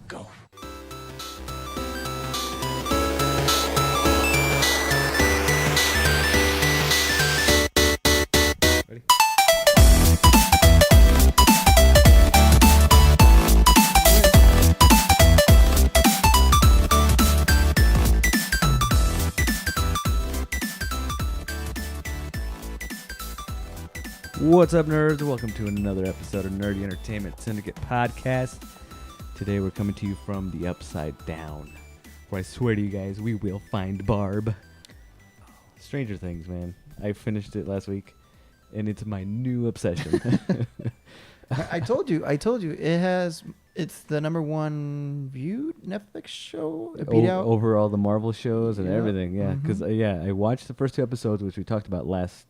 Go. Ready? What's up, nerds? Welcome to another episode of Nerdy Entertainment Syndicate Podcast. Today we're coming to you from the Upside Down, where I swear to you guys, we will find Barb. Stranger Things, man. I finished it last week, and it's my new obsession. I told you. It's the number one viewed Netflix show. It beat out Over all the Marvel shows and Yeah. everything, yeah. Because Mhm. I watched the first two episodes, which we talked about last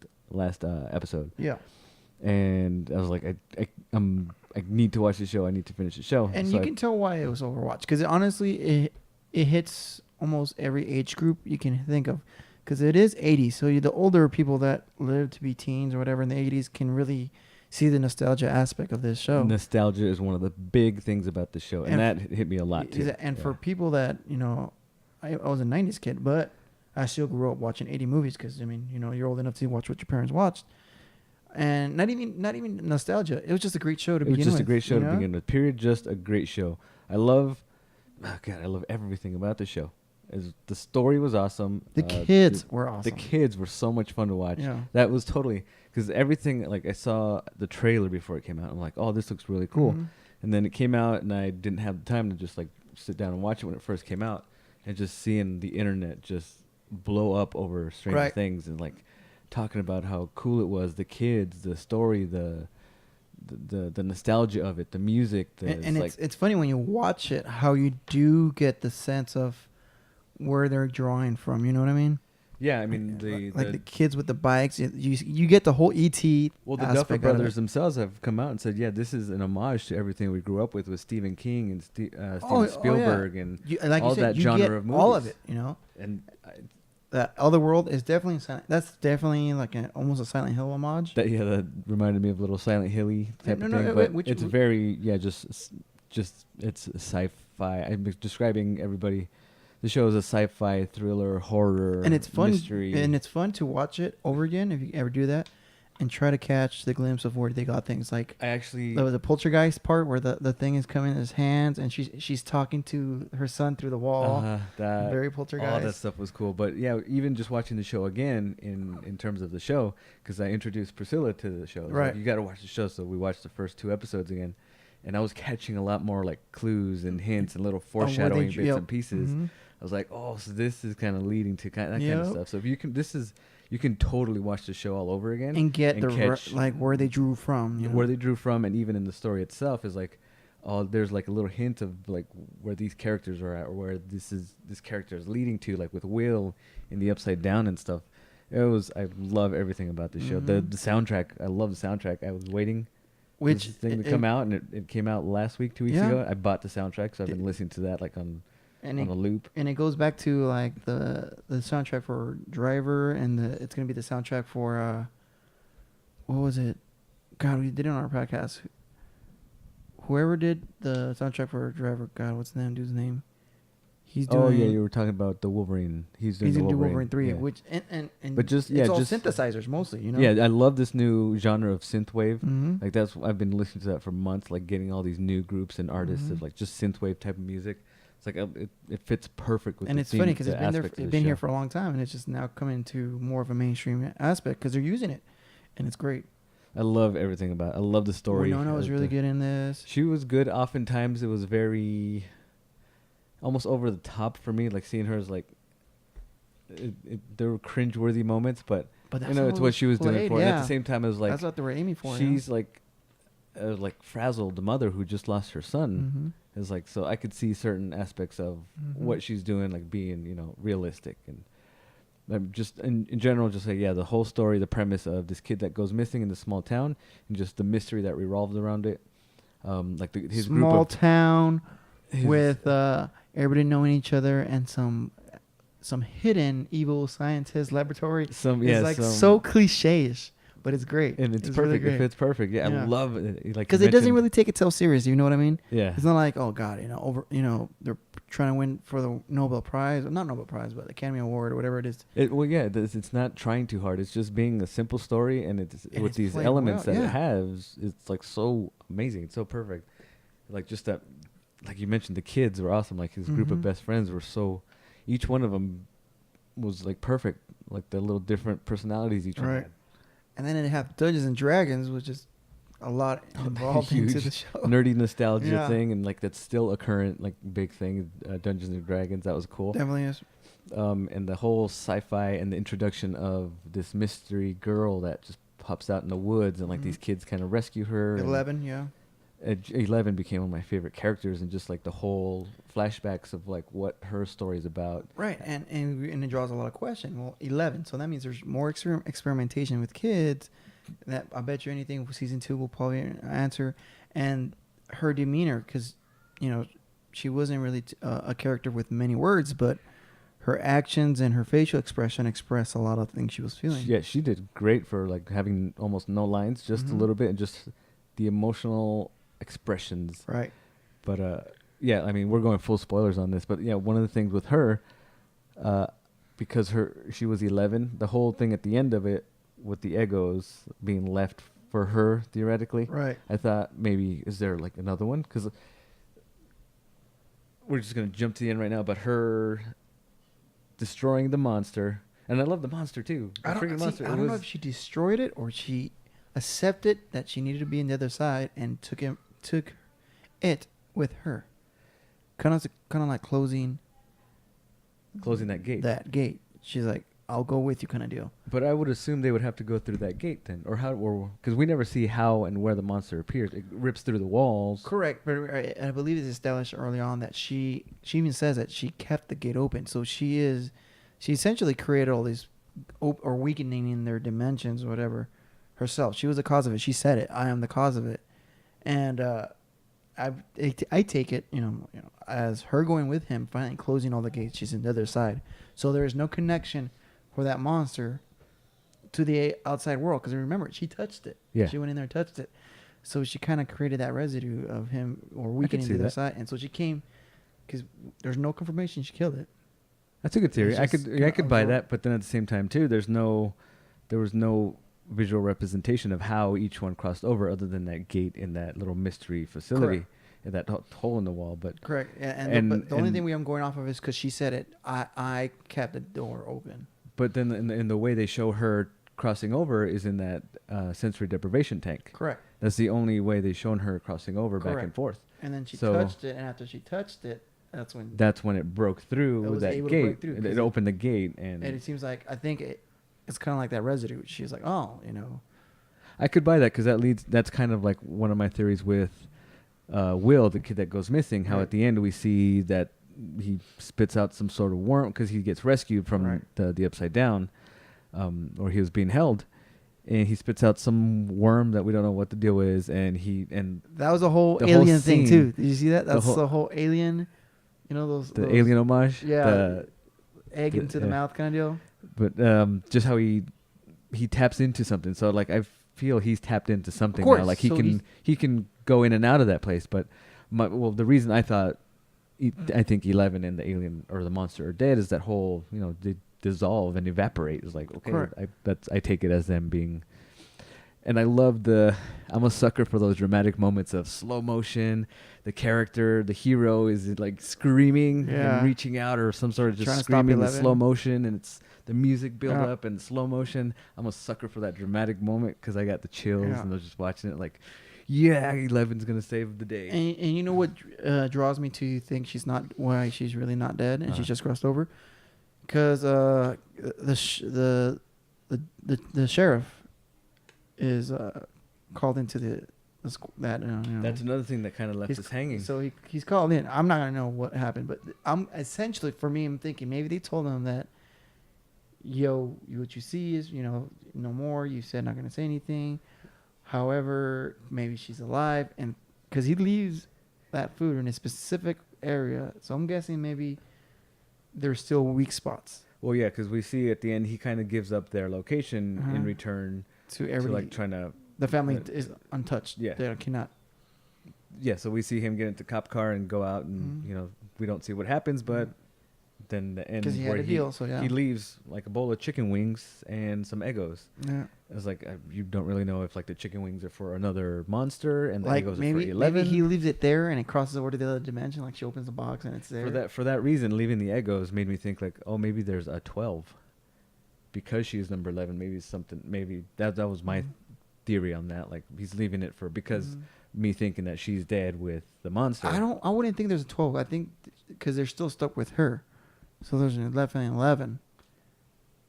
episode, Yeah, and I was like, I need to watch the show. I need to finish the show. and So you can tell why it was overwatched because honestly, it hits almost every age group you can think of. Because it is 80s, so the older people that live to be teens or whatever in the 80s can really see the nostalgia aspect of this show. Nostalgia is one of the big things about the show, and that hit me a lot too. And Yeah. for people that I was a 90s kid, but I still grew up watching 80 movies because you're old enough to watch what your parents watched, and not even nostalgia. It was just a great show to begin with. It was just a great show to you know? begin with. Period. Just a great show. I love everything about the show. The story was awesome. The kids were awesome. The kids were so much fun to watch. Yeah. That was totally because everything. Like I saw the trailer before it came out. I'm like, oh, this looks really cool. Mhm. And then it came out, and I didn't have the time to just like sit down and watch it when it first came out, and just seeing the internet just blow up over Stranger Right. Things and like talking about how cool it was, the kids, the story, the nostalgia of it, the music. And it's funny when you watch it how you do get the sense of where they're drawing from. You know what I mean? yeah, I mean the kids with the bikes. You get the whole ET. well, the aspect Duffer out of Brothers it. themselves have come out and said, yeah, this is an homage to everything we grew up with Stephen King and Oh, Steven yeah. Spielberg and Like all you said, that you genre get of movies. all of it. You know. And That Other World is definitely silent. That's definitely like almost a Silent Hill homage. that reminded me of a little Silent Hilly type No, of no, thing, wait, but it's very just it's sci-fi. I'm describing everybody. The show is a sci-fi thriller horror And it's fun. mystery. And it's fun to watch it over again if you ever do that, and try to catch the glimpse of where they got things. Like I actually there was a poltergeist part where the thing is coming in his hands, and she's talking to her son through the wall. that Very all poltergeist. that stuff was cool. But yeah, even just watching the show again in terms of the show, because I introduced Priscilla to the show. I was Right. like, you got to watch the show. So we watched the first two episodes again, and I was catching a lot more like clues and hints and little foreshadowing bits and pieces. Mhm. I was like, oh, so this is kind of leading to that kind of Yep. stuff. So if you can totally watch the show all over again And get catch like where they drew from. You know? where they drew from, and even in the story itself is like, oh, there's like a little hint of like where these characters are at, or where this character is leading to, like with Will in the Upside Down and stuff. I love everything about the show. The soundtrack, I love the soundtrack. I was waiting for Which this thing to come out, and it came out last week, 2 weeks Yeah. ago. I bought the soundtrack, so I've been listening to that like on a loop. And it goes back to like the soundtrack for Driver, and it's gonna be the soundtrack for what was it? God, we did it on our podcast. Whoever did the soundtrack for Driver, God, what's the dude's name? He's doing. Oh yeah, you were talking about the Wolverine. He's doing gonna the do Wolverine 3, yeah. which and But just- it's yeah, all just- synthesizers mostly, you know. Yeah, I love this new genre of synthwave. Mm-hmm. Like I've been listening to that for months, like getting all these new groups and artists of Mhm. like just synthwave type of music. It's like it fits perfect with. And the it's funny theme- because the it's been there. aspects of It's the been here show. for a long time, and it's just now coming to more of a mainstream aspect because they're using it, and it's great. I love everything about it. I love the story. Winona was of really the- good in this. She was good. Oftentimes it was very, almost over the top for me. Like seeing her as like, there were cringeworthy moments, but But you know it's what she was doing played, for. it. And at yeah. the same time, it was like That's what they were aiming for. she's like frazzled mother who just lost her son. Mm-hmm. Is like, so I could see certain aspects of what she's doing, like being realistic, and just in general, just like the whole story, the premise of this kid that goes missing in this small town, and just the mystery that revolves around it. Like his small group of town his- with everybody knowing each other and some hidden evil scientist laboratory. some It's yeah like some, so cliche-ish. but it's great. And it's really perfect. great. It fits perfect. Yeah, I Yeah. love it. Like Because you it doesn't mentioned- really take itself serious. You know what I mean? Yeah. It's not like, oh God, they're trying to win for the Nobel Prize, or not Nobel Prize, but the Academy Award or whatever it is. Well, yeah, it's not trying too hard. It's just being a simple story, and it's And with it's these played elements well, that yeah. it has. It's like so amazing. It's so perfect. Like just that, like you mentioned, the kids were awesome. Like his group of Mhm. best friends were so, each one of them was like perfect. Like the little different personalities each one Right. had. And then it have Dungeons and Dragons, which is a lot involved into Huge the show. Nerdy nostalgia Yeah. thing, and like that's still a current like big thing. Dungeons and Dragons, that was cool. Definitely is. And the whole sci-fi and the introduction of this mystery girl that just pops out in the woods, and like these kids kind of rescue her. and 11, yeah. 11 became one of my favorite characters, and just like the whole flashbacks of like what her story is about. Right, and it draws a lot of question. Well, 11, so that means there's more experimentation with kids. That I bet you anything season 2 will probably answer. And her demeanor, because she wasn't really a character with many words, but her actions and her facial expression express a lot of things she was feeling. Yeah, she did great for like having almost no lines, just a little bit, and just the emotional expressions. Right. But yeah, I mean, we're going full spoilers on this, but yeah, one of the things with her, because she was 11, the whole thing at the end of it with the egos being left for her theoretically. Right. I thought maybe is there like another one, because we're just gonna jump to the end right now, but her destroying the monster, and I love the monster too. The freaking monster. I don't know if she destroyed it or she accepted that she needed to be on the other side and took it with her. Kind of like closing that gate. That gate. She's like, I'll go with you, kind of deal. But I would assume they would have to go through that gate then, or because we never see how and where the monster appears. It rips through the walls. Correct, but I believe it's established early on that she even says that she kept the gate open. So she essentially created all these or weakening in their dimensions or whatever herself. She was the cause of it. She said it. I am the cause of it, and I take it, as her going with him, finally closing all the gates. She's on the other side, so there is no connection for that monster to the outside world. Because remember, she touched it. Yeah. She went in there and touched it. So she kind of created that residue of him or weakening the other side. And so she came, because there's no confirmation she killed it. That's a good theory. I could buy absorb. that, but then at the same time too, there was no visual representation of how each one crossed over, other than that gate in that little mystery facility. Correct. And that hole in the wall. But Correct. But the only thing I'm going off of is because she said it. I kept the door open. But then in the way they show her crossing over is in that sensory deprivation tank. Correct. That's the only way they've shown her crossing over back and forth. And then she So- touched it, and after she touched it, that's when It broke through It was that able to break gate. through, It 'cause opened the gate, and it seems like I think it's kind of like that residue. She's like, oh, I could buy that, because that's kind of like one of my theories with Will, the kid that goes missing. How Right. at the end we see that he spits out some sort of worm because he gets rescued from Right. the Upside Down, or he was being held, and he spits out some worm that we don't know what the deal is, and that was a whole the whole alien thing scene- too. Did you see that? That's the whole alien. Those alien homage. Yeah. Egg the- into the yeah. mouth kind of deal. But just how he taps into something. So like I feel he's tapped into something course. now. Like So he can go in and out of that place. But the reason I thought I think 11 and the alien or the monster are dead is that whole they dissolve and evaporate. It's like, okay, Correct. I take it as them being. And I love I'm a sucker for those dramatic moments of slow motion. The character, the hero, is like screaming Yeah. and reaching out, or some sort of just Trying to stop screaming in 11. slow motion, and it's the music build Yeah. up and slow motion. I'm a sucker for that dramatic moment, because I got the chills, Yeah. and I was just watching it like, yeah, 11's gonna save the day. And you know what draws me to think why she's really not dead and she's just crossed over, because the sheriff is called into That's another thing that kind of left he's us hanging. So he's called in. I'm not gonna know what happened, but I'm essentially, for me, I'm thinking maybe they told him that, what you see is no more. You said not gonna say anything. However, maybe she's alive, and because he leaves that food in a specific area, so I'm guessing maybe there's still weak spots. Well, yeah, because we see at the end he kind of gives up their location in return to to everybody. like trying to. The family is untouched. Yeah. They cannot. Yeah, so we see him get into cop car and go out, and Mhm. we don't see what happens, but then the end Because he had where a deal, so yeah. he leaves like a bowl of chicken wings and some Eggos. Yeah. It's like you don't really know if like the chicken wings are for another monster and the Like Eggos are maybe for 11. maybe he leaves it there and it crosses over to the other dimension. Like she opens the box and it's there. For that reason, leaving the Eggos made me think like, oh, maybe there's a 12 because she's number 11. Maybe something. Maybe that was my Mhm. theory on that. Like he's leaving it for because Mhm. me thinking that she's dead with the monster. I wouldn't think there's a 12. I think because they're still stuck with her. So there's an 11 and 11.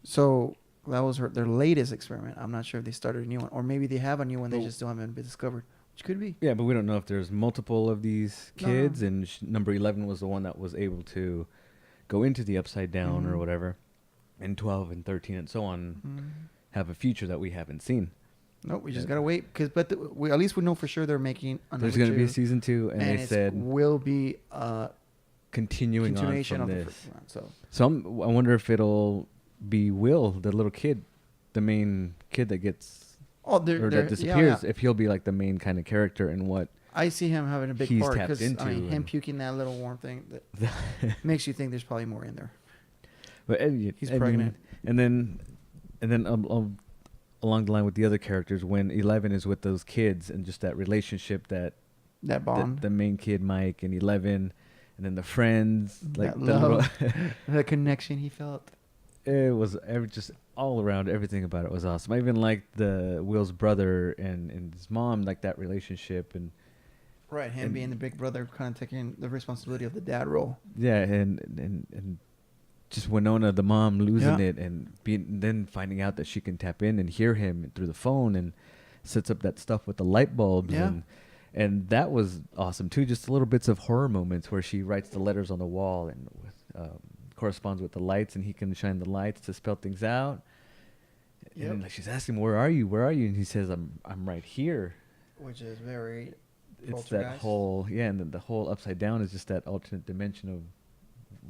So that was their latest experiment. I'm not sure if they started a new one. Or maybe they have a new one. They Well- just still haven't been discovered. Which could be. Yeah, but we don't know if there's multiple of these No, kids, no. and number 11 was the one that was able to go into the upside down or Mhm. whatever, and 12 and 13 and so on Mhm. have a future that we haven't seen. Nope, we just Yeah. gotta wait. We at least we know for sure they're making another There's going to be a two, season 2, and they it said will be continuing on continuation from of the this. first one. So So I wonder if it'll be Will, the little kid, the main kid that gets or that disappears. If he'll be like the main kind of character and what. I see him having a big he's part tapped because into him and- puking that little warm thing that makes you think there's probably more in there. But He's pregnant. And then along the line with the other characters, when 11 is with those kids and just that relationship that That bond, the main kid Mike and 11, and then the friends, like that the love, the connection he felt. it was just all around. Everything about it was awesome. I even liked the Will's brother and his mom, like that relationship, and Right, him And- being the big brother, kind of taking the responsibility of the dad role. yeah, and just Winona, the mom, losing Yeah. it and then finding out that she can tap in and hear him through the phone and sets up that stuff with the light bulbs. Yeah. And that was awesome too. Just little bits of horror moments where she writes the letters on the wall and corresponds with the lights, and he can shine the lights to spell things out. Yep. And like she's asking, "Where are you? Where are you?" And he says, "I'm right here." Which is very It's that poltergeist. whole and then the whole upside down is just that alternate dimension of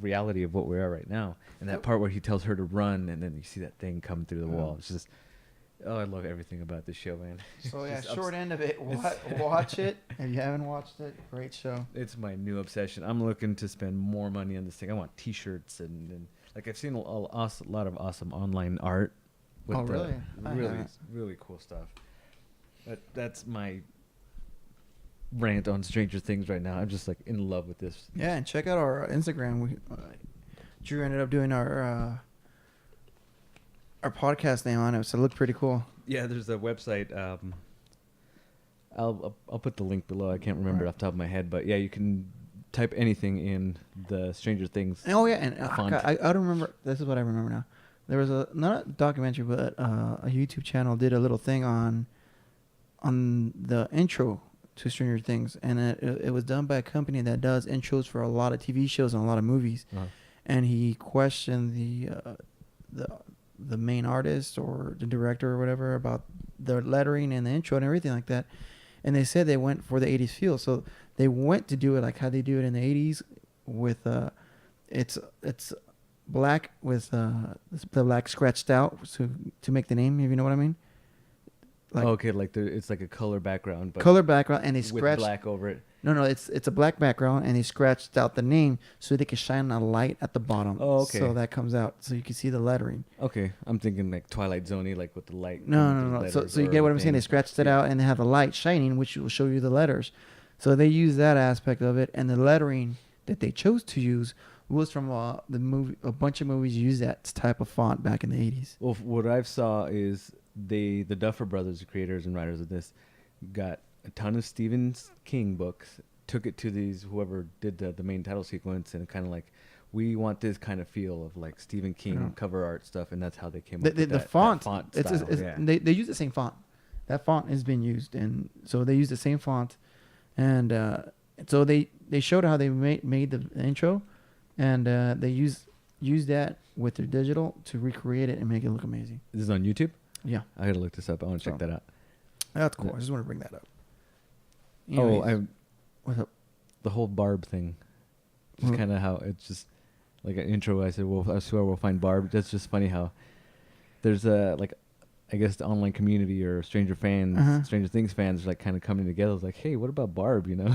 reality of what we are right now. And that Yep. part where he tells her to run, and then you see that thing come through the Yeah. wall. It's just, oh, I love everything about this show, man. So yeah, Just short end of it. it's- Watch it if you haven't watched it. Great show. It's my new obsession. I'm looking to spend more money on this thing. I want T-shirts and like I've seen a lot of awesome online art. Oh, really? I Really, haven't. really cool stuff. That's my rant on Stranger Things right now. I'm just like in love with this. Yeah, and check out our Instagram. We Drew ended up doing our podcast name on it, so it looked pretty cool. Yeah, there's a website. I'll put the link below. I can't remember Right. off the top of my head, but yeah, you can type anything in the Stranger Things. And, oh yeah, and Font. I don't remember. This is what I remember now. There was not a documentary, but a YouTube channel did a little thing on the intro to Stranger Things, and it was done by a company that does intros for a lot of TV shows and a lot of movies. Uh-huh. And he questioned the main artist or the director or whatever about the lettering and the intro and everything like that. And they said they went for the 80s feel. So they went to do it like how they do it in the 80s with it's black with the black scratched out to make the name, if you know what I mean. Like okay, like it's like a color background, but color background, and they with scratched. black over it. No, it's a black background, and they scratched out the name so they could shine a light at the bottom. Oh, okay. So that comes out, so you can see the lettering. Okay, I'm thinking like Twilight Zone-y, like with the light. No, coming no, through no. So, letters so you or get what I'm saying? They things. scratched it Yeah. out, and they have the light shining, which will show you the letters. So they use that aspect of it, and the lettering that they chose to use was from the movie. A bunch of movies use that type of font back in the 80s. Well, what I've saw is the Duffer Brothers, the creators and writers of this, got a ton of Stephen King books, took it to these whoever did the main title sequence, and kind of like, we want this kind of feel of like Stephen King Yeah. cover art stuff, and that's how they came The, up the, with the that font, font it's, style. it's, Yeah. they use the same font. That font has been used, and so they use the same font, and so they showed how they made the intro, and they use that with their digital to recreate it and make it look amazing. This is on YouTube. Yeah, I gotta look this up. I want to So, check that out. that's cool. Yeah. I just want to bring that up. Oh, Anyways, what's up? the whole Barb thing. Just Well- kind of how it's just like an intro. I said, "Well, I swear we'll find Barb." That's just funny how there's a like I guess the online community or Stranger Things fans are like kind of coming together. It's like, hey, what about Barb? You know,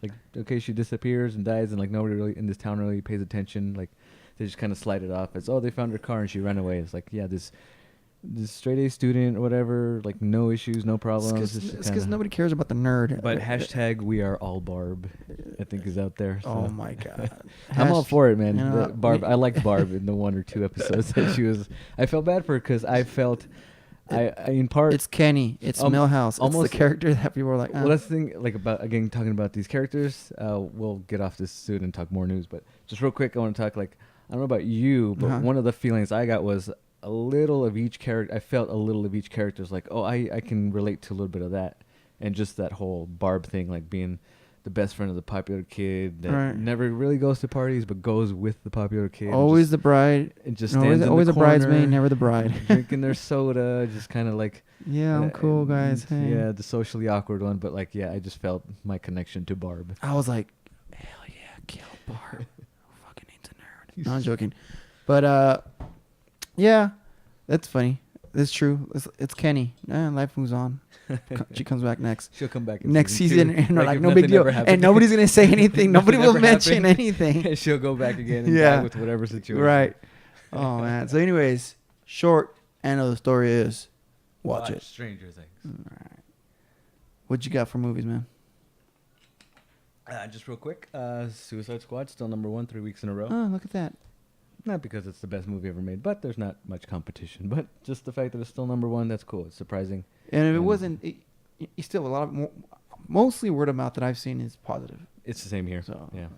like okay, she disappears and dies, and like nobody really in this town really pays attention. Like they just kind of slide it off as, oh, they found her car and she ran away. It's like, yeah, this straight A student or whatever, like no issues, no problems. It's because nobody cares about the nerd. But hashtag we are all Barb, I think is out there. So. Oh my god, I'm all for it, man. You know, Barb, I liked Barb in the 1 or 2 episodes that she was. I felt bad for her because I felt, I in part. It's Kenny. It's Millhouse. Almost it's the character that people are like. Well, that's the thing. Like about again talking about these characters. We'll get off this soon and talk more news. But just real quick, I want to talk like I don't know about you, but one of the feelings I got was a little of each character. I felt a little of each character. It's like, oh, I can relate to a little bit of that, and just that whole Barb thing, like being the best friend of the popular kid that never really goes to parties but goes with the popular kid. Always the bride. And just stands always in the a bridesmaid, never the bride. Drinking their soda, just kind of like. Yeah, I'm cool, guys. Hey. Yeah, the socially awkward one, but like, yeah, I just felt my connection to Barb. I was like, hell yeah, kill Barb. Who fucking needs a nerd? No, I'm joking. But yeah, that's funny. That's true. It's Kenny. Life moves on. She comes back next. She'll come back next season, and like no big deal. And nobody's gonna say anything. Nobody will mention anything. She'll go back again and die with whatever situation. Right. Oh man. So, anyways, short end of the story is watch it. Stranger Things. All right. What you got for movies, man? Just real quick, Suicide Squad still number 1 3 weeks in a row. Oh, look at that. Not because it's the best movie ever made, but there's not much competition. But just the fact that it's still number 1, that's cool. It's surprising. And if it wasn't, it's still a lot of mostly word of mouth that I've seen is positive. It's the same here. So yeah.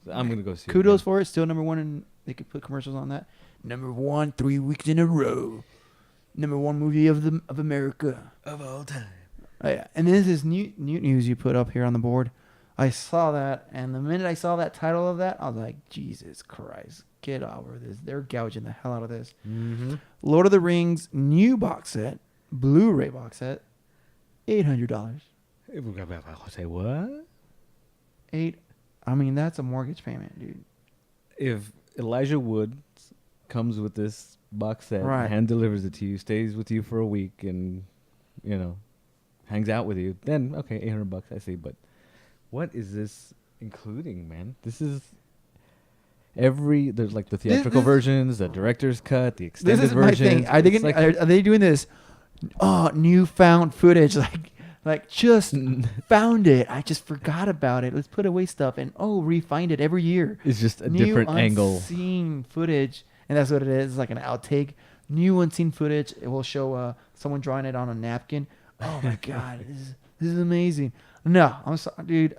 So I'm gonna go see. Kudos for it. Still number 1, and they could put commercials on that. Number 1 3 weeks in a row. Number 1 movie of America of all time. Oh, yeah. And this is new news you put up here on the board. I saw that, and the minute I saw that title of that, I was like, Jesus Christ, get over this. They're gouging the hell out of this. Mm-hmm. Lord of the Rings new box set, Blu-ray box set, $800. Say what? I mean, that's a mortgage payment, dude. If Elijah Wood comes with this box set, hand delivers it to you, stays with you for a week, and, you know, hangs out with you, then, okay, $800, I see, but... What is this including, man? This is there's like the theatrical versions, the director's cut, the extended version. This is my thing. Are they doing this? Oh, newfound footage, like just found it. I just forgot about it. Let's put away stuff and re-find it every year. It's just a different angle. Unseen footage, and that's what it is. It's like an outtake. New unseen footage. It will show someone drawing it on a napkin. Oh my god, this is amazing. No, I'm sorry, dude.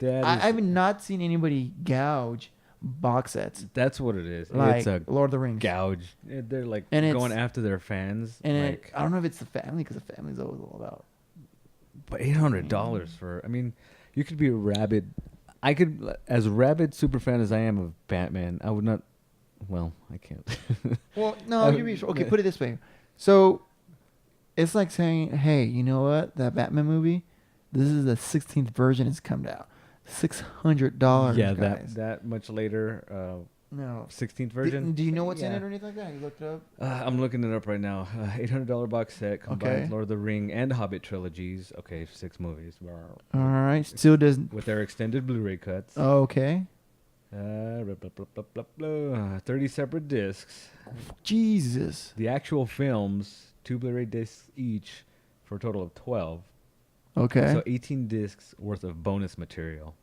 I've not seen anybody gouge box sets. That's what it is. Like it's a Lord of the Rings. Gouge. They're like going after their fans. And I don't know if it's the family, because the family's always all about. But $800 for, I mean, you could be a rabid. I could, as rabid super fan as I am of Batman, I would not. Well, I can't. Well, no, okay. Put it this way. So, it's like saying, hey, you know what? That Batman movie. This is the 16th version has come out. $600. Yeah, guys. that much later. No. 16th version. Do you know what's in it or anything like that? You looked it up? I'm looking it up right now. $800 box set combines Lord of the Ring and Hobbit trilogies. Okay, 6 movies. All right. Still doesn't. With their extended Blu-ray cuts. Okay. 30 separate discs. Jesus. The actual films, 2 Blu-ray discs each, for a total of 12. Okay. So 18 discs worth of bonus material.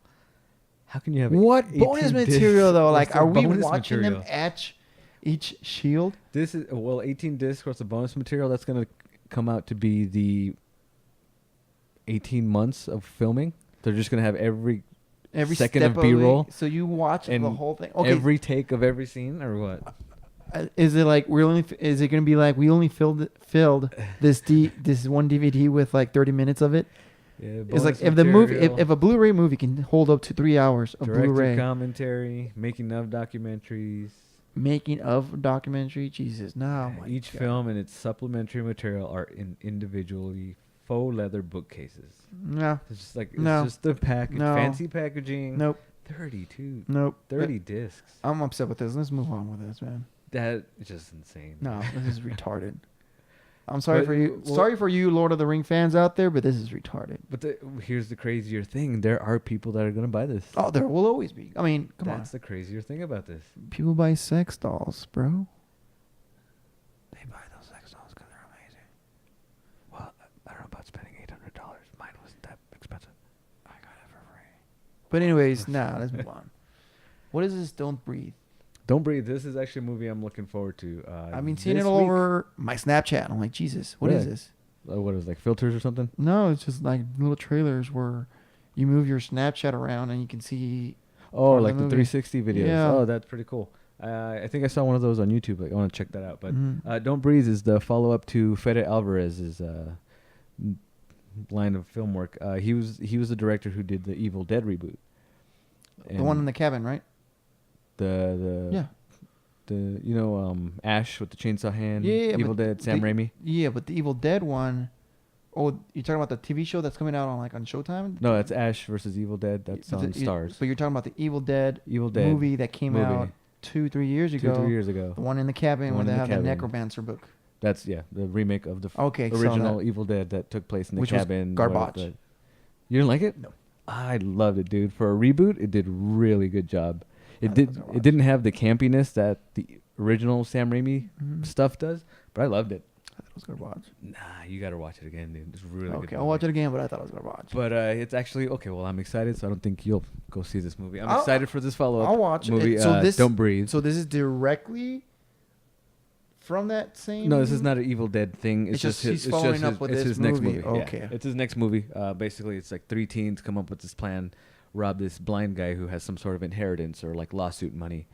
How can you have what bonus material though? Like, are we watching material? Them etch each shield? This is 18 discs worth of bonus material. That's going to come out to be the 18 months of filming. They're just going to have every second of B-roll. So you watch the whole thing. Okay. Every take of every scene, or what? Is it like is it going to be like we only filled this one DVD with like 30 minutes of it? Yeah, it's like if the movie, if a Blu-ray movie can hold up to 3 hours of Blu-ray commentary, making of documentaries, Jesus, no. Each film and its supplementary material are in individually faux leather bookcases. No, it's just like just the package, fancy packaging. Nope. 32. Nope. 30 discs. I'm upset with this. Let's move on with this, man. That is just insane. No, this is retarded. I'm sorry But, for you. well- Sorry for you, Lord of the Ring fans out there, but this is retarded. But here's the crazier thing: there are people that are gonna buy this. Oh, there will always be. I mean, come That's the crazier thing about this. on. People buy sex dolls, bro. They buy those sex dolls because they're amazing. Well, I don't know about spending $800. Mine wasn't that expensive. I got it for free. But anyways, let's move on. What is this? Don't Breathe. Don't Breathe. This is actually a movie I'm looking forward to. I've been seeing it this all week. over my Snapchat. I'm like, Jesus, what is Really? this? What is it, like filters or something? No, it's just like little trailers where you move your Snapchat around and you can see. Oh, From like the the movie. 360 videos. Yeah. Oh, that's pretty cool. I think I saw one of those on YouTube. Like, I want to check that out. But Mhm. Don't Breathe is the follow-up to Fede Alvarez's line of film work. He was the director who did the Evil Dead reboot. The one in the cabin, right? The Ash with the chainsaw hand. Yeah, Evil but Dead. Sam the- Raimi. Yeah, but the Evil Dead one. Oh, you're talking about the TV show that's coming out on Showtime? No, that's Ash versus Evil Dead. That's But on the- Stars. But you're talking about the Evil Dead Evil Dead movie that came out 2-3 years ago. 2-3 years ago. The one in the cabin The where one they in the have the cabin. necromancer book. That's the remake of the Okay, so original that- Evil Dead that took place in the Which was cabin. garbage. You didn't like it? No. I loved it, dude. For a reboot, it did really good job. I It thought did. it was It didn't have the campiness that the original Sam Raimi Mhm. stuff does, but I loved it. I thought it was garbage. Nah, you gotta watch it again, dude. It's really good. Okay, I'll watch it again, but I thought it was garbage. But it's actually okay. Well, I'm excited, so I don't think you'll go see this movie. I'm I'll- excited for this follow-up I'll watch movie. it. So this, Don't Breathe. So this is directly from that same. No, this is not an Evil Dead thing. It's, It's just his, he's following up with it's this his next movie. movie. Okay. Yeah. It's his next movie. Basically, it's like 3 teens come up with this plan, rob this blind guy who has some sort of inheritance or like lawsuit money,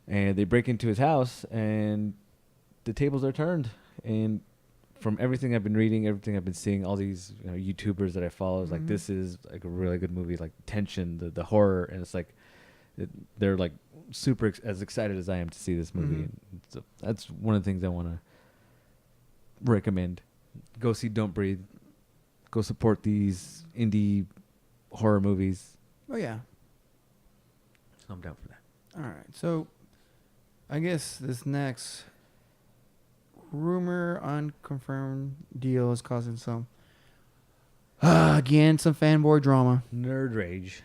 and they break into his house, and the tables are turned. And from everything I've been reading, everything I've been seeing, all these YouTubers that I follow, is like Mhm. this is like a really good movie, like tension, the horror, and it's like they're like super as excited as I am to see this movie. Mhm. And so that's one of the things I want to recommend. Go see Don't Breathe. Go support these indie horror movies. Oh yeah. So I'm down for that. All right. So, I guess this next rumor, unconfirmed deal is causing some again some fanboy drama. Nerd Rage.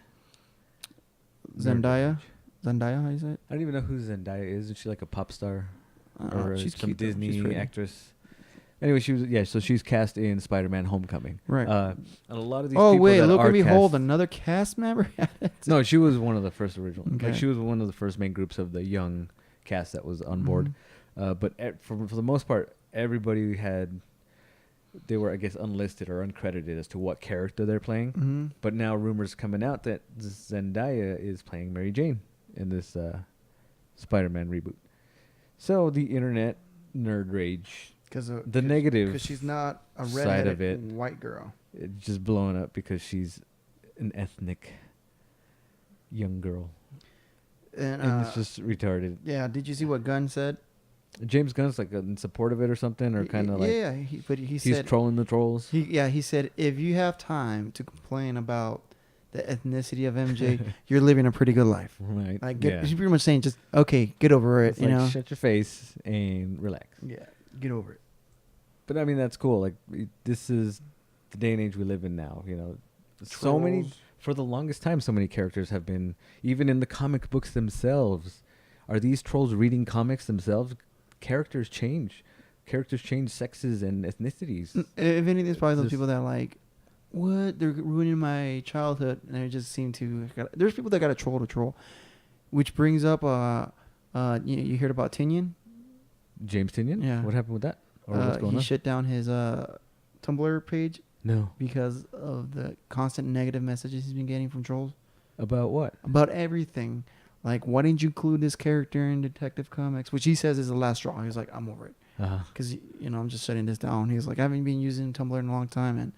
Zendaya, how do you say it? I don't even know who Zendaya is. Is she like a pop star or She's some cute, though. She's Disney pretty. actress? Anyway, so she's cast in Spider-Man: Homecoming. Right. And a lot of these. Oh people wait, that look are and behold, cast- another cast member. No, she was one of the first original. Okay. Like she was one of the first main groups of the young cast that was on board. But for the most part, everybody they were, I guess, unlisted or uncredited as to what character they're playing. Mm-hmm. But now rumors coming out that Zendaya is playing Mary Jane in this Spider-Man reboot. So the internet nerd rage, the negative because she's not a side redheaded of it. white girl. it's just blowing up because she's an ethnic young girl. And And it's just retarded. yeah, did you see what Gunn said? James Gunn's like in support of it or something, or kind of like yeah, but he he's said trolling the trolls. he said if you have time to complain about the ethnicity of MJ, you're living a pretty good life. Right. Like yeah. he's pretty much saying just okay, get over it. It's You like, know, shut your face and relax. yeah, get over it. But I mean, that's cool. Like this is the day and age we live in now. So many, Trolls. for the longest time, so many characters have been, even in the comic books themselves. Are these trolls reading comics themselves? Characters change. Characters change sexes and ethnicities. If anything, it's probably those Just- people that are like, what? They're ruining my childhood, and they just seem to. There's people that got a troll, which brings up you heard about Tinian? James Tinian? Yeah. What happened with that? Or what's going He on? shut down his Tumblr page No. because of the constant negative messages he's been getting from trolls About what? about everything. Like, why didn't you include this character in Detective Comics? Which he says is the last straw. He's like, I'm over it. Uh-huh. Because, I'm just shutting this down. He's like, I haven't been using Tumblr in a long time, and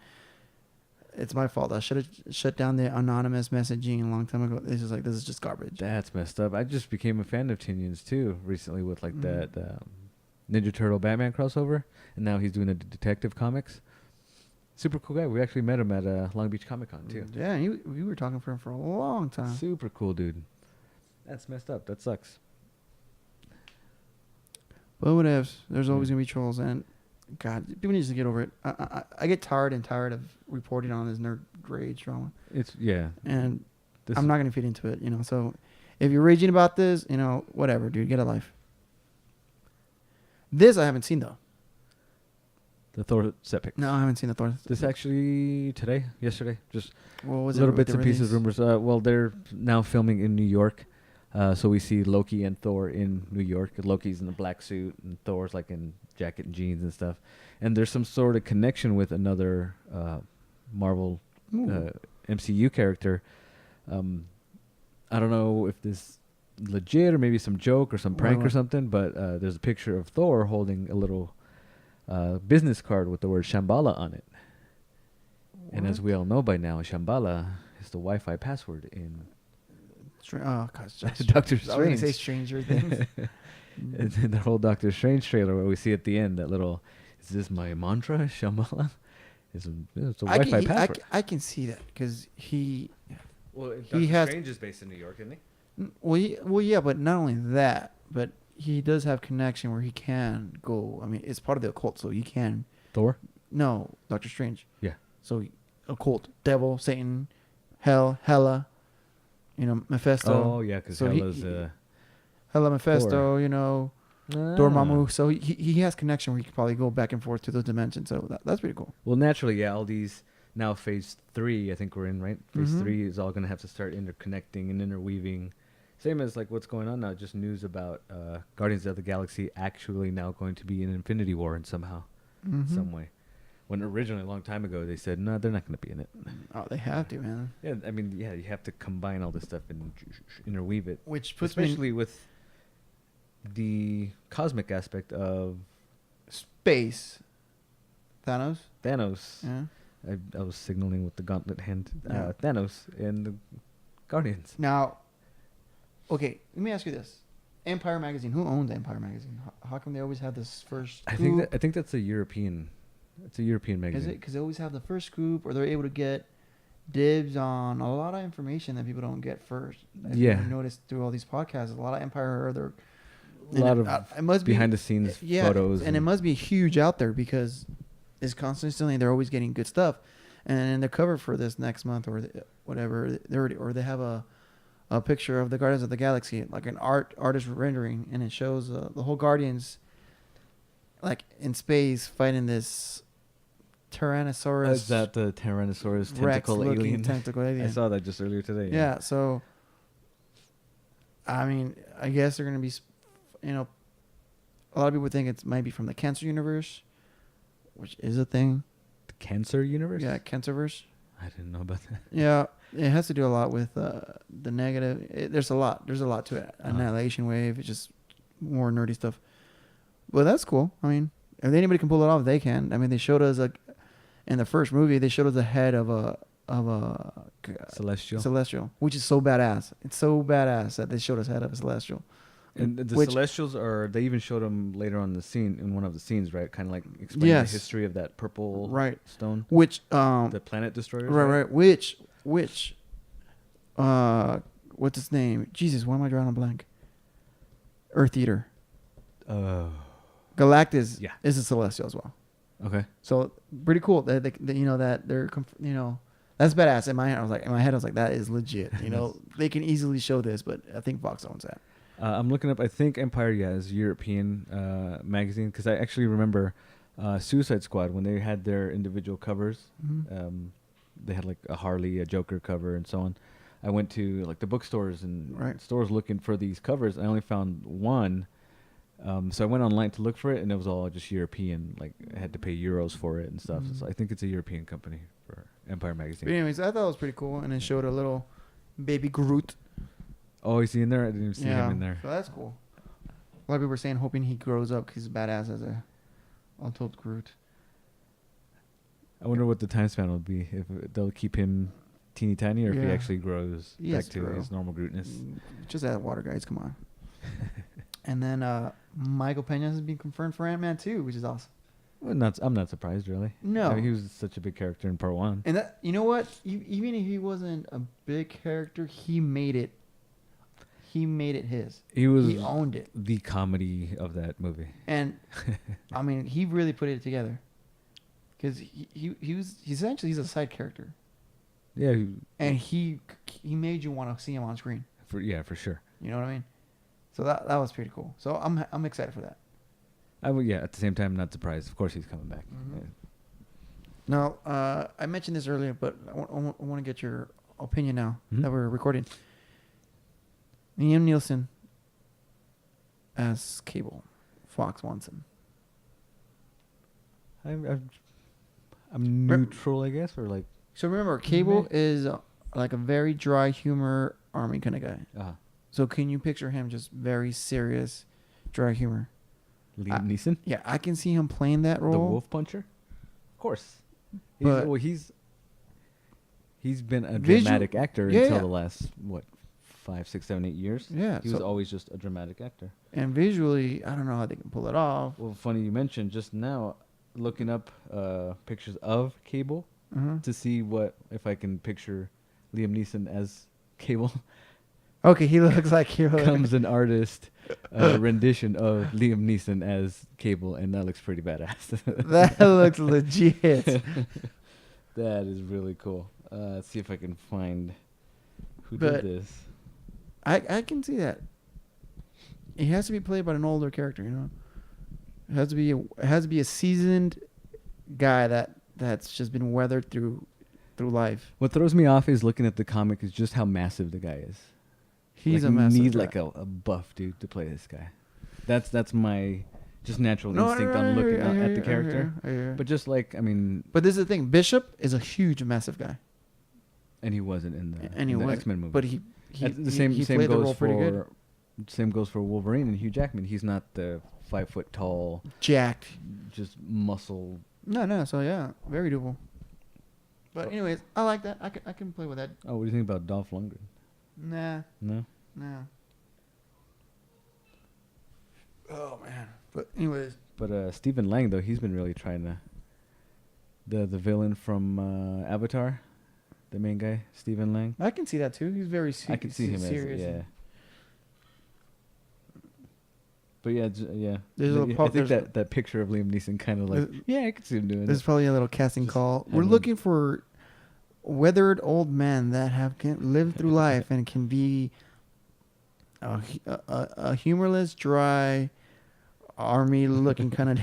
it's my fault. I should have shut down the anonymous messaging a long time ago. It's just like, this is just garbage. That's messed up. I just became a fan of Tinian's too recently with like Mhm. that Ninja Turtle Batman crossover, and now he's doing the Detective Comics. Super cool guy. We actually met him at Long Beach Comic Con too. Yeah, we were talking for him for a long time. Super cool dude. That's messed up. That sucks. But what ifs? There's always Yeah. going to be trolls. And God, people need to get over it. I get tired of reporting on this nerd rage drama, It's and This I'm not gonna feed into it. So if you're raging about this, whatever, dude, get a life. This I haven't seen though. the Thor set pick. No, I haven't seen the Thor. This actually yesterday, just What was little it? bits and pieces, rumors. Well, they're now filming in New York, so we see Loki and Thor in New York. Loki's in a black suit, and Thor's like in jacket and jeans and stuff. And there's some sort of connection with another Marvel MCU character. I don't know if this legit or maybe some joke or some prank or something, but there's a picture of Thor holding a little business card with the word Shambhala on it. What? And as we all know by now, Shambhala is the Wi-Fi password in Doctor Strange. I was going to say Stranger Things. In the whole Doctor Strange trailer where we see at the end that little, is this my mantra, Shambhala? It's a Wi-Fi password. I can see that because he Doctor Strange is based in New York, isn't he? Well, yeah, but not only that, but he does have connection where he can go. I mean, it's part of the occult, so he can. Thor? No, Doctor Strange. Yeah. So occult, devil, Satan, hell, Hela, Mephisto. Oh, yeah, because so Hela's... Hela, Mephisto, Thor. Dormammu. So he has connection where he can probably go back and forth to those dimensions. So that's pretty cool. Well, naturally, yeah, all these... Now phase 3, I think we're in, right? Phase 3 is all going to have to start interconnecting and interweaving. Same as like what's going on now, just news about Guardians of the Galaxy actually now going to be in Infinity War in somehow, some way. When originally, a long time ago, they said, no, they're not going to be in it. Oh, they have to, man. Yeah, I mean, yeah, you have to combine all this stuff and interweave it. Which puts especially with the cosmic aspect of... Space. Thanos? Yeah. I was signaling with the gauntlet hand. Thanos and the Guardians. Now, okay, let me ask you this: Empire Magazine. Who owns Empire Magazine? How come they always have this first scoop? I think that's a European. It's a European magazine. Is it because they always have the first scoop, or they're able to get dibs on a lot of information that people don't get first? Yeah. I've noticed through all these podcasts, a lot of Empire. A lot of it must behind the scenes photos, and it must be huge out there because it's constantly they're always getting good stuff, and the cover for this next month or whatever they have a picture of the Guardians of the Galaxy, like an artist rendering, and it shows the whole Guardians like in space fighting this Tyrannosaurus. Is that the Tyrannosaurus tentacle alien? I saw that just earlier today. Yeah, so I mean, I guess they're gonna be, a lot of people think it might be from the Cancer universe, which is a thing. The Cancer universe? Yeah, Cancerverse. I didn't know about that. Yeah, it has to do a lot with the negative. There's a lot to it. Annihilation wave. It's just more nerdy stuff. But that's cool. I mean, if anybody can pull it off, they can. I mean, they showed us in the first movie, they showed us the head of a celestial, which is so badass. It's so badass that they showed us head of a celestial. And the Celestials they even showed them later on in one of the scenes, right? Kind of like explaining the history of that purple stone. Which, the planet destroyers. Right. Which, what's its name? Jesus, why am I drawing a blank? Earth Eater. Galactus is a Celestial as well. Okay. So pretty cool that they're that's badass. In my head, I was like, that is legit. They can easily show this, but I think Fox owns that. I'm looking up. I think Empire, is European magazine because I actually remember Suicide Squad when they had their individual covers. Mm-hmm. They had like a Harley, a Joker cover, and so on. I went to like the bookstores and stores looking for these covers. I only found one, so I went online to look for it, and it was all just European. Like I had to pay euros for it and stuff. Mm-hmm. So I think it's a European company for Empire magazine. But anyways, I thought it was pretty cool, and it showed a little baby Groot. Oh, is he in there? I didn't even see him in there. So that's cool. A lot of people were saying, hoping he grows up because he's badass as a untold Groot. I wonder what the time span will be. If they'll keep him teeny tiny, or if he actually grows back to his normal Grootness. Just add water, guys. Come on. And then Michael Pena has been confirmed for Ant-Man 2, which is awesome. Well, I'm not surprised, really. No. I mean, he was such a big character in part 1. And you know what? Even if he wasn't a big character, he made it he made it his. He owned it. The comedy of that movie. And I mean, he really put it together. Because he's a side character. Yeah. And he made you want to see him on screen. For sure. You know what I mean? So that was pretty cool. So I'm excited for that. At the same time, not surprised. Of course, he's coming back. Mm-hmm. Yeah. Now, I mentioned this earlier, but I want to get your opinion now Mm-hmm. that we're recording. Liam Neeson as Cable. Fox wants him. I'm neutral, I guess, or like. So remember, Cable is like a very dry humor army kind of guy. Uh-huh. So can you picture him just very serious, dry humor? Liam Neeson? Yeah, I can see him playing that role. The Wolf Puncher? Of course. He's been a dramatic actor until the last, 5, 6, 7, 8 years? Yeah. He was always just a dramatic actor. And visually, I don't know how they can pull it off. Well, funny you mentioned just now, looking up pictures of Cable to see if I can picture Liam Neeson as Cable. Okay, he looks like he comes an artist rendition of Liam Neeson as Cable, and that looks pretty badass. That looks legit. That is really cool. Let's see if I can find who did this. I can see that. It has to be played by an older character, you know. It has to be a seasoned guy that's just been weathered through life. What throws me off is looking at the comic is just how massive the guy is. He's like, a massive You need guy. like a buff dude to play this guy. That's my just natural instinct on looking at the character. But just like, I mean... But this is the thing. Bishop is a huge, massive guy. And he wasn't in the X-Men movie. But he same goes for Wolverine and Hugh Jackman. He's not the 5 foot tall, jacked, just muscle. No. So yeah, very doable. But anyways, I like that. I can play with that. Oh, what do you think about Dolph Lundgren? Nah. No. Oh man. But anyways. But Stephen Lang though, he's been really trying to. The villain from Avatar, the main guy, Stephen Lang. I can see that too. He's very serious. I can see him serious. Yeah. But yeah. I think that picture of Liam Neeson kind of like, I could see him doing There's probably a little casting call. We're looking for weathered old men that can live through life and can be a humorless, dry, army-looking kind of.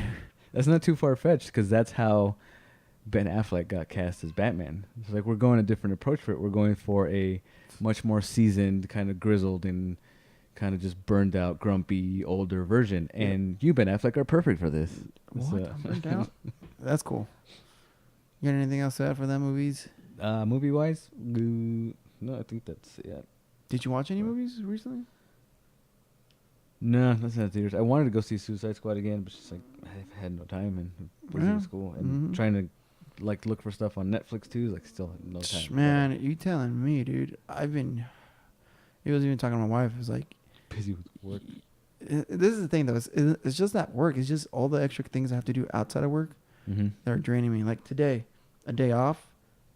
That's not too far-fetched because that's how Ben Affleck got cast as Batman. It's like we're going a different approach for it. We're going for a much more seasoned, kind of grizzled and kind of just burned out, grumpy, older version. And you, Ben Affleck, are perfect for this. What? Burned out? That's cool. You got anything else to add for that movies? Movie-wise? No, I think that's it. Did you watch any movies recently? No, that's not theaters. I wanted to go see Suicide Squad again, but just like I had no time and busy with school and trying to like look for stuff on Netflix too. Like still no time. Man, you telling me, dude? He was even talking to my wife. It was like busy with work. This is the thing though. It's just not work. It's just all the extra things I have to do outside of work that are draining me. Like today, a day off,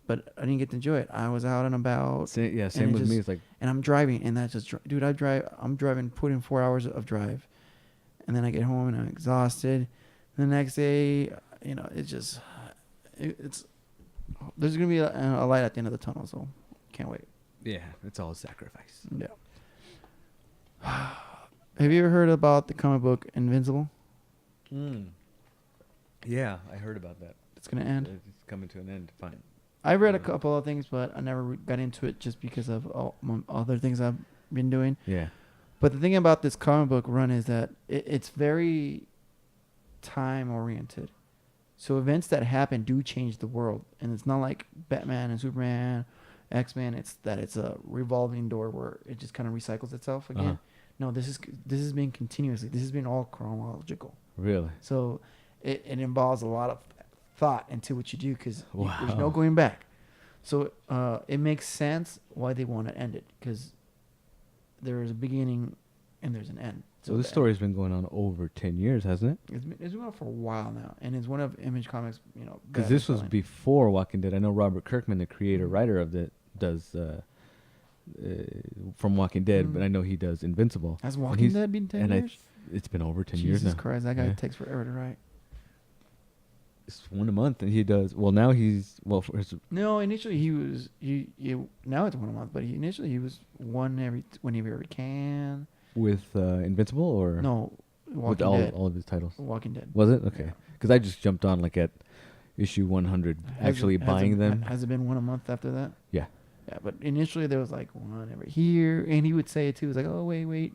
but I didn't get to enjoy it. I was out and about. Same with me. It's like, and I'm driving, and that's just, dude. I'm driving, put in 4 hours of drive, and then I get home and I'm exhausted. The next day, it's there's gonna be a light at the end of the tunnel, so can't wait. Yeah, it's all a sacrifice. Yeah. Have you ever heard about the comic book Invincible? Yeah, I heard about that. It's gonna end. It's coming to an end. Fine. I've read a couple of things, but I never got into it just because of all other things I've been doing. Yeah. But the thing about this comic book run is that it's very time oriented. So events that happen do change the world, and it's not like Batman and Superman, X-Men. It's a revolving door where it just kind of recycles itself again. No, this has been continuously. This has been all chronological. Really? So it involves a lot of thought into what you do because there's no Wow. going back. So it makes sense why they want to end it because there is a beginning and there's an end. So this story's been going on over 10 years, hasn't it? It's been on for a while now, and it's one of Image Comics, Because this was before Walking Dead. I know Robert Kirkman, the creator writer of it, does from Walking Dead, but I know he does Invincible. Has Walking Dead been 10 years? It's been over 10 years now. Jesus Christ, that guy takes forever to write. It's one a month, and he does. Well, now he's for his. No, initially he was. Now it's one a month, but initially he was whenever he can. With Invincible or no, Walking with Dead. all of his titles. Walking Dead. Was it okay? Yeah. Because I just jumped on like at issue 100, buying them. Has it been one a month after that? Yeah. Yeah, but initially there was like one every here, and he would say it too. He was like, "Oh wait,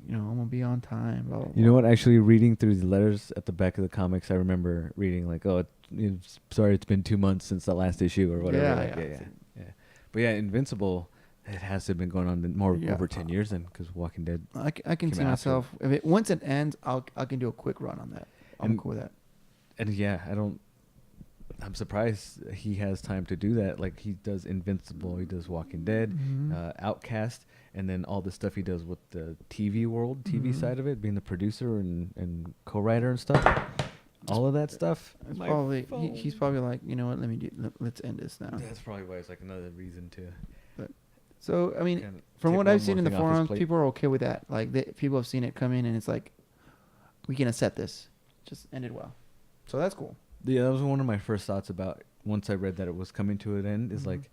I'm gonna be on time." Blah, blah, blah. You know what? Actually, reading through the letters at the back of the comics, I remember reading like, "Oh, sorry, it's been 2 months since the last issue or whatever." Yeah. But yeah, Invincible, it has to have been going on over 10 years then, because Walking Dead. I can see myself once it ends, I can do a quick run on that. I'm cool with that. And yeah, I'm surprised he has time to do that. Like he does Invincible, he does Walking Dead, Outcast, and then all the stuff he does with the TV side of it, being the producer and co-writer and stuff. All of that stuff. He's probably like, you know what? Let's end this now. That's probably why it's like another reason to. So I mean, from what I've seen in the forums, people are okay with that. Like people have seen it come in, and it's like, we can accept this. Just ended well. So that's cool. Yeah, that was one of my first thoughts about once I read that it was coming to an end. Is like,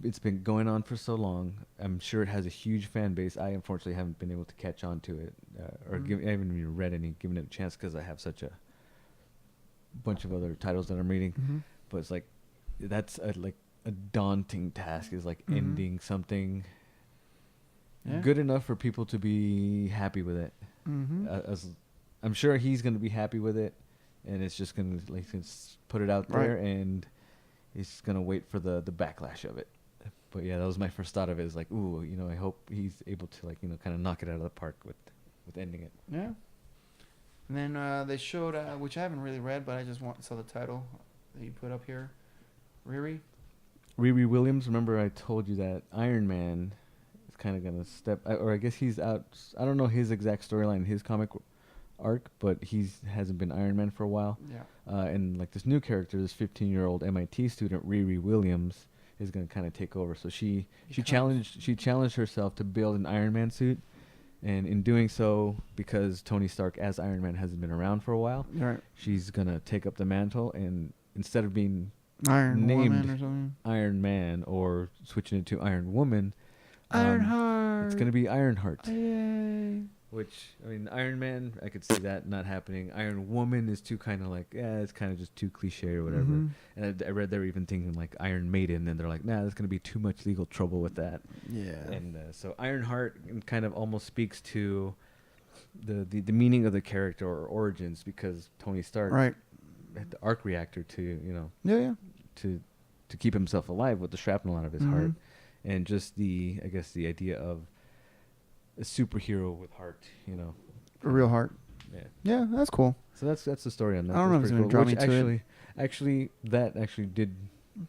it's been going on for so long. I'm sure it has a huge fan base. I unfortunately haven't been able to catch on to it, I haven't even read any, given it a chance because I have such a bunch of other titles that I'm reading. But it's like, that's a daunting task. Is like ending something good enough for people to be happy with it. As I'm sure he's going to be happy with it. And it's just going to put it out there, and he's going to wait for the backlash of it. But yeah, that was my first thought of it. Is like, ooh, I hope he's able to kind of knock it out of the park with ending it. Yeah. And then they showed, which I haven't really read, but I just saw the title that you put up here. Riri Williams. Remember, I told you that Iron Man is kind of going to or I guess he's out. I don't know his exact storyline, his comic arc, but hasn't been Iron Man for a while. Yeah. And like this new character, this 15-year-old MIT student, Riri Williams, is going to kind of take over. So she challenged herself to build an Iron Man suit, and in doing so, because Tony Stark as Iron Man hasn't been around for a while, she's going to take up the mantle, and instead of being named Iron Man or switching it to Iron Woman, Ironheart. It's going to be Ironheart. Yay. Which, I mean, Iron Man, I could see that not happening. Iron Woman is too kind of like, it's kind of just too cliche or whatever. And I read they were even thinking like Iron Maiden, and they're like, nah, there's going to be too much legal trouble with that. Yeah. And so Ironheart kind of almost speaks to the meaning of the character or origins, because Tony Stark had the arc reactor to, to keep himself alive with the shrapnel out of his heart. And just the idea of a superhero with heart, a real heart. Yeah, that's cool. So that's the story on that. I don't know if it's gonna draw me to it. Actually, that did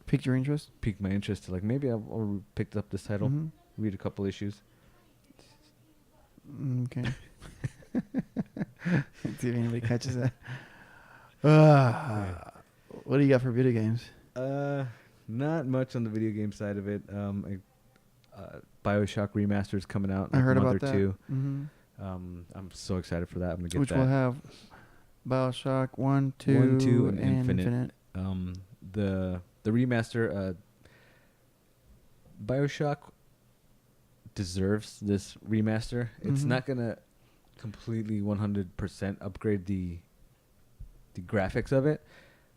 pique your interest. Pique my interest to like maybe I'll pick up this title, read a couple issues. Okay. See if anybody catches that. What do you got for video games? Not much on the video game side of it. BioShock Remaster is coming out in I heard a month about or that. two. I'm so excited for that. I'm gonna get Which that. will have BioShock 1, 2, and Infinite. The remaster, BioShock deserves this remaster. It's not gonna completely 100% upgrade the graphics of it.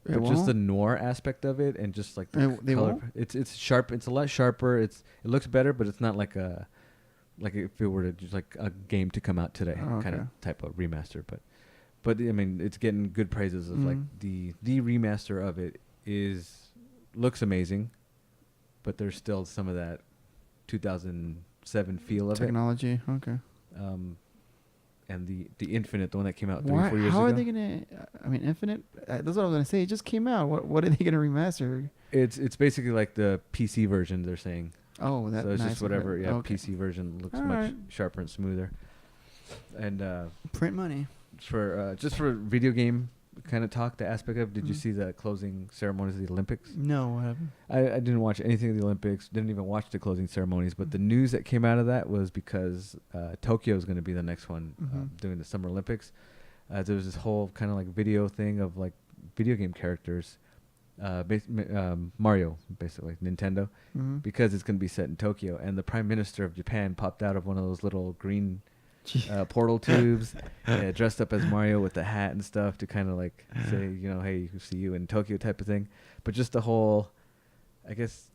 But just the noir aspect of it, and just like the color, it's sharp. It's a lot sharper. It looks better, but it's not like if it were to just like a game to come out today kind of type of remaster. But I mean, it's getting good praises of like the remaster of it looks amazing, but there's still some of that 2007 feel of technology. Okay. And the Infinite, the one that came out 3 or 4 years ago. How are they gonna? I mean, Infinite. That's what I was gonna say. It just came out. What are they gonna remaster? It's basically like the PC version. They're saying. Oh, that's so it's nice. just whatever. Yeah, okay. PC version looks much sharper and smoother. And print money for just for video game kind of talk, the aspect of, did you see the closing ceremonies of the Olympics? No, what happened? I didn't watch anything of the Olympics, didn't even watch the closing ceremonies, but the news that came out of that was because Tokyo is going to be the next one doing the Summer Olympics. There was this whole kind of like video thing of like video game characters, Mario, basically, Nintendo, because it's going to be set in Tokyo. And the Prime Minister of Japan popped out of one of those little green portal tubes, dressed up as Mario with the hat and stuff to kind of like say, you know, hey, we see you in Tokyo type of thing. But just the whole, I guess,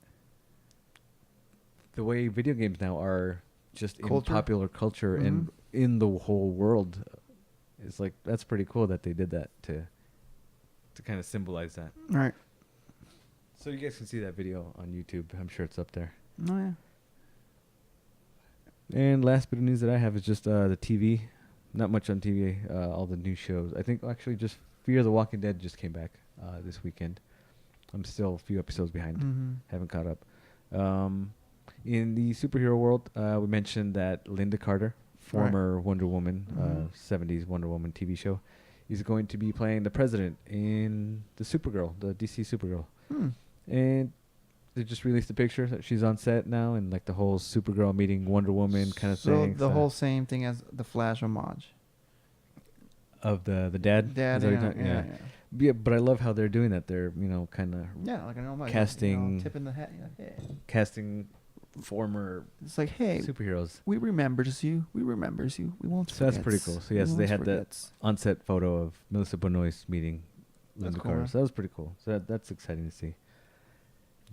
the way video games now are just in popular culture and in the whole world, it's like, that's pretty cool that they did that to kind of symbolize that. Right. So you guys can see that video on YouTube. I'm sure it's up there. Oh, yeah. And last bit of news that I have is just the TV. Not much on TV, all the new shows. I think actually just Fear the Walking Dead just came back this weekend. I'm still a few episodes behind. Haven't caught up. In the superhero world, we mentioned that Linda Carter, former Wonder Woman, 70s Wonder Woman TV show, is going to be playing the president in the Supergirl, the DC Supergirl. And they just released a picture that she's on set now, and like the whole Supergirl meeting Wonder Woman kind of thing. So the whole same thing as the Flash homage. Of the dad? Dad, Yeah, but I love how they're doing that. They're, you know, kind of like I know about casting, tipping the hat. Hey. casting former It's like, hey, superheroes. We remembers you. We remembers you. We won't forget. So that's pretty cool. So yes, they had that on-set photo of Melissa Benoist meeting Linda Carter. Cool. So that was pretty cool. So that's exciting to see.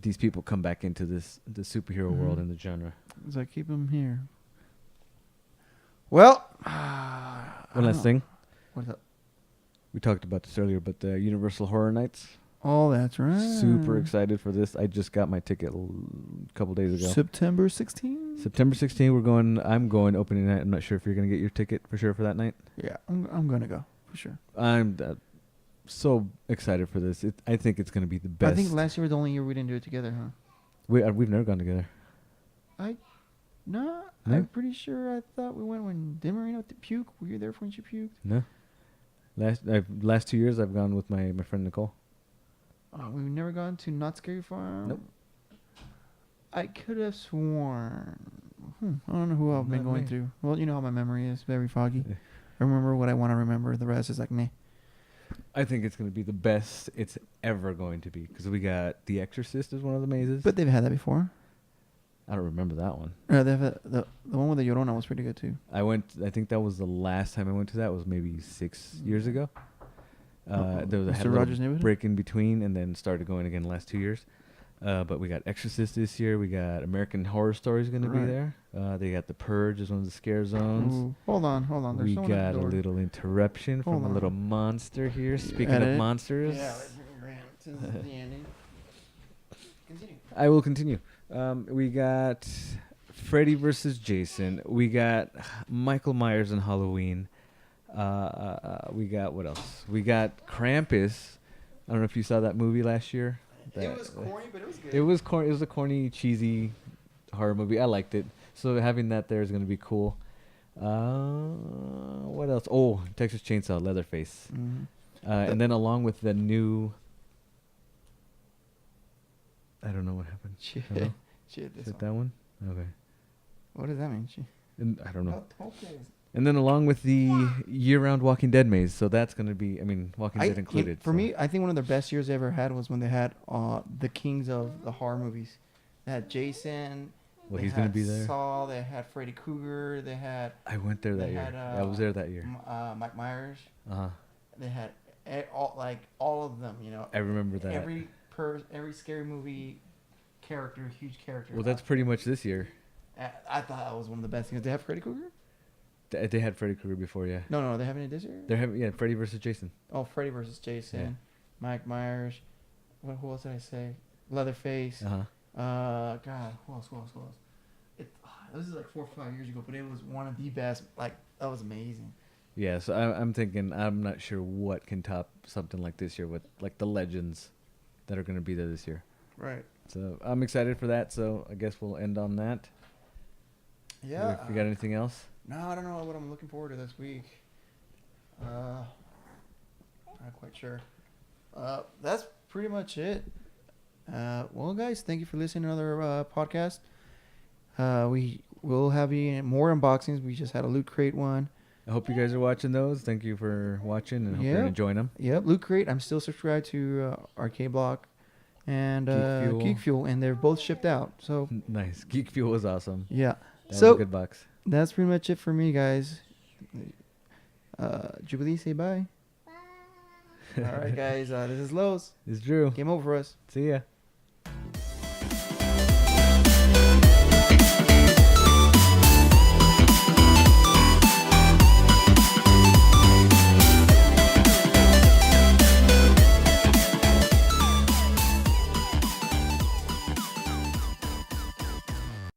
These people come back into the superhero world and the genre. It's like, keep them here. Well, one last thing. What's up? We talked about this earlier, but the Universal Horror Nights. Oh, that's right. Super excited for this. I just got my ticket a couple days ago. September 16th? September 16th, I'm going opening night. I'm not sure if you're going to get your ticket for sure for that night. Yeah, I'm going to go for sure. I'm so excited for this. I think it's going to be the best. I think last year was the only year we didn't do it together, huh? We've never gone together. No? I'm pretty sure I thought we went when Demarino puked. Were you there when she puked? No. Last 2 years I've gone with my friend Nicole. We've never gone to Not Scary Farm? Nope. I could have sworn. I don't know who I've been going through. Well, you know how my memory is, very foggy. Yeah. I remember what I want to remember. The rest is like meh. I think it's going to be the best it's ever going to be because we got The Exorcist as one of the mazes. But they've had that before. I don't remember that one. They have the one with the Llorona was pretty good too. I think that was the last time I went to that was maybe 6 years ago. There was a little break in between and then started going again the last 2 years. But we got Exorcist this year. We got American Horror Story is going to be there. They got The Purge as one of the scare zones. Ooh. Hold on. There's we got a little interruption from a little monster here. Speaking of monsters. Yeah, let's ran to the ending. Continue. I will continue. We got Freddy versus Jason. We got Michael Myers and Halloween. We got what else? We got Krampus. I don't know if you saw that movie last year. It was corny, but it was good. It was corny. It was a corny, cheesy horror movie. I liked it. So having that there is going to be cool. What else? Oh, Texas Chainsaw, Leatherface. And then along with the new... I don't know what happened. Shit, that one? Okay. What does that mean? I don't know. Okay. And then along with the year-round Walking Dead maze, so that's going to be, Walking Dead included. For me, I think one of the best years they ever had was when they had the kings of the horror movies. They had Jason. Well, he's going to be there. Saw. They had Freddy Krueger. They had. I went there that year. I was there that year. Mike Myers. They had all of them. I remember that. Every scary movie character, huge character. Well, that's pretty much this year. I thought that was one of the best things. Did they have Freddy Krueger? They had Freddy Krueger before, yeah. No, they haven't it this year? They're having, Freddy versus Jason. Oh, Freddy versus Jason. Yeah. Mike Myers. Who else did I say? Leatherface. God, who else? This is like 4 or 5 years ago, but it was one of the best. Like, that was amazing. Yeah, so I'm thinking, I'm not sure what can top something like this year with, like, the legends that are going to be there this year. Right. So I'm excited for that, so I guess we'll end on that. Yeah. If you got anything else? No, I don't know what I'm looking forward to this week. I Not quite sure. That's pretty much it. Well, guys, thank you for listening to another podcast. We will have more unboxings. We just had a Loot Crate one. I hope you guys are watching those. Thank you for watching, and hope you're enjoying them. Yep, Loot Crate. I'm still subscribed to Arcade Block and Geek Fuel, and they're both shipped out. So Nice. Geek Fuel was awesome. yeah. That So was a good box. that's pretty much it for me, guys. Jubilee, say bye. All right, guys. This is Lowe's. It's Drew. Game over for us. See ya.